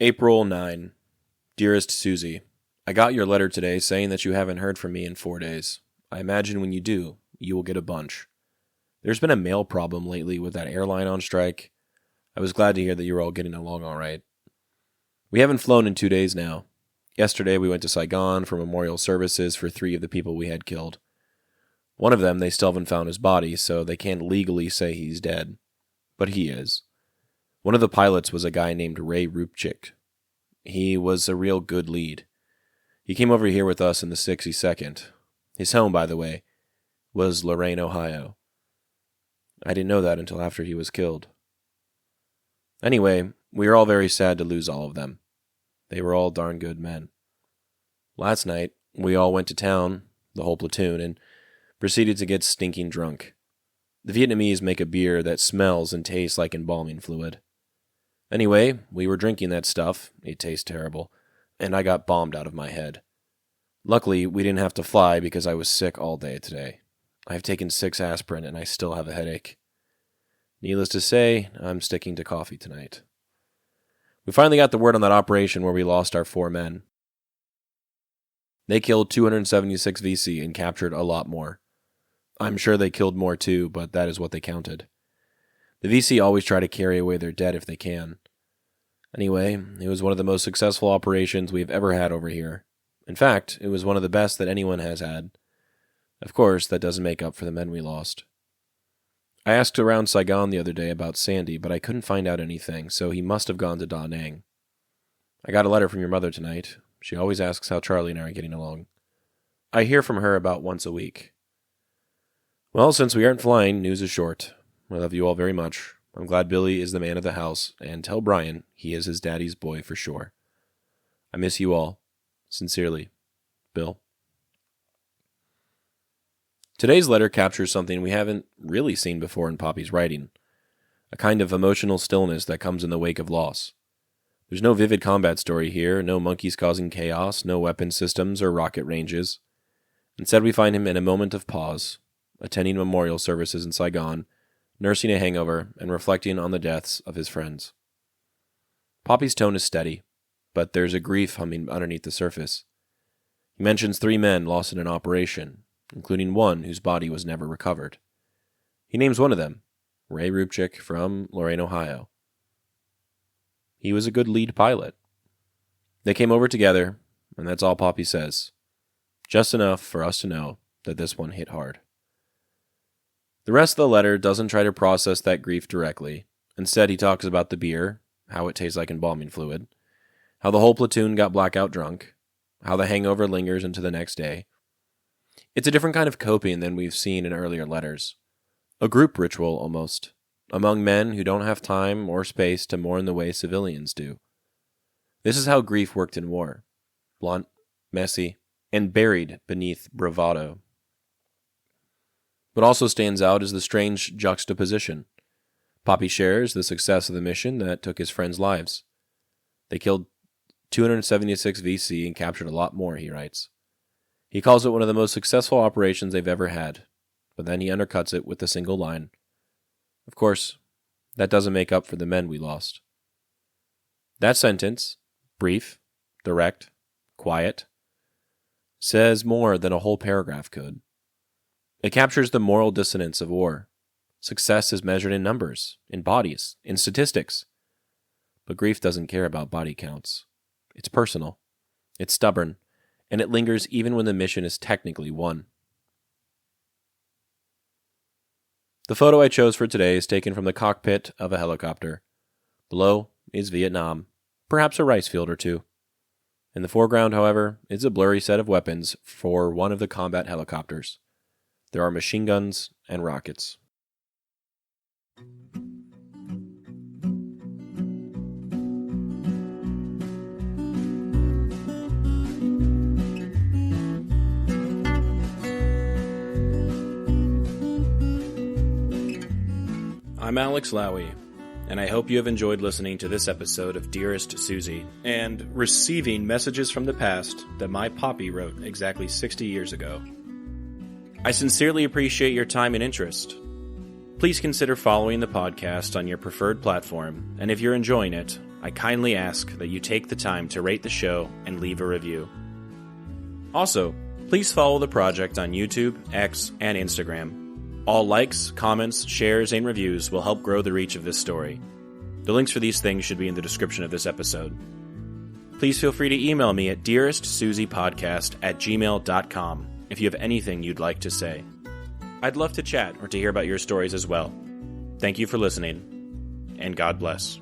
April 9. Dearest Suzie, I got your letter today saying that you haven't heard from me in 4 days. I imagine when you do, you will get a bunch. There's been a mail problem lately with that airline on strike. I was glad to hear that you were all getting along all right. We haven't flown in 2 days now. Yesterday we went to Saigon for memorial services for 3 of the people we had killed. One of them they still haven't found his body, so they can't legally say he's dead. But he is. One of the pilots was a guy named Ray Rupcic. He was a real good lead. He came over here with us in the 62nd. His home, by the way, was Lorain, Ohio. I didn't know that until after he was killed. Anyway, we are all very sad to lose all of them. They were all darn good men. Last night, we all went to town, the whole platoon, and proceeded to get stinking drunk. The Vietnamese make a beer that smells and tastes like embalming fluid. Anyway, we were drinking that stuff, it tastes terrible, and I got bombed out of my head. Luckily, we didn't have to fly because I was sick all day today. I've taken 6 aspirin and I still have a headache. Needless to say, I'm sticking to coffee tonight. We finally got the word on that operation where we lost our 4 men. They killed 276 VC and captured a lot more. I'm sure they killed more too, but that is what they counted. The VC always try to carry away their dead if they can. Anyway, it was one of the most successful operations we've ever had over here. In fact, it was one of the best that anyone has had. Of course, that doesn't make up for the men we lost. I asked around Saigon the other day about Sandy, but I couldn't find out anything, so he must have gone to Da Nang. I got a letter from your mother tonight. She always asks how Charlie and I are getting along. I hear from her about once a week. Well, since we aren't flying, news is short. I love you all very much. I'm glad Billy is the man of the house, and tell Brian he is his daddy's boy for sure. I miss you all. Sincerely, Bill. Today's letter captures something we haven't really seen before in Popi's writing, a kind of emotional stillness that comes in the wake of loss. There's no vivid combat story here, no monkeys causing chaos, no weapon systems or rocket ranges. Instead, we find him in a moment of pause, attending memorial services in Saigon, nursing a hangover, and reflecting on the deaths of his friends. Popi's tone is steady, but there's a grief humming underneath the surface. He mentions 3 men lost in an operation, including one whose body was never recovered. He names one of them, Ray Rupcic from Lorain, Ohio. He was a good lead pilot. They came over together, and that's all Popi says. Just enough for us to know that this one hit hard. The rest of the letter doesn't try to process that grief directly. Instead, he talks about the beer, how it tastes like embalming fluid, how the whole platoon got blackout drunk, how the hangover lingers into the next day. It's a different kind of coping than we've seen in earlier letters. A group ritual, almost, among men who don't have time or space to mourn the way civilians do. This is how grief worked in war. Blunt, messy, and buried beneath bravado. What also stands out is the strange juxtaposition. Popi shares the success of the mission that took his friends' lives. They killed 276 VC and captured a lot more, he writes. He calls it one of the most successful operations they've ever had, but then he undercuts it with a single line. Of course, that doesn't make up for the men we lost. That sentence, brief, direct, quiet, says more than a whole paragraph could. It captures the moral dissonance of war. Success is measured in numbers, in bodies, in statistics. But grief doesn't care about body counts. It's personal, it's stubborn, and it lingers even when the mission is technically won. The photo I chose for today is taken from the cockpit of a helicopter. Below is Vietnam, perhaps a rice field or two. In the foreground, however, is a blurry set of weapons for one of the combat helicopters. There are machine guns and rockets. I'm Alex Lowy, and I hope you have enjoyed listening to this episode of Dearest Suzie and receiving messages from the past that my Popi wrote exactly 60 years ago. I sincerely appreciate your time and interest. Please consider following the podcast on your preferred platform, and if you're enjoying it, I kindly ask that you take the time to rate the show and leave a review. Also, please follow the project on YouTube, X, and Instagram. All likes, comments, shares, and reviews will help grow the reach of this story. The links for these things should be in the description of this episode. Please feel free to email me at dearestsuziepodcast@gmail.com if you have anything you'd like to say. I'd love to chat or to hear about your stories as well. Thank you for listening, and God bless.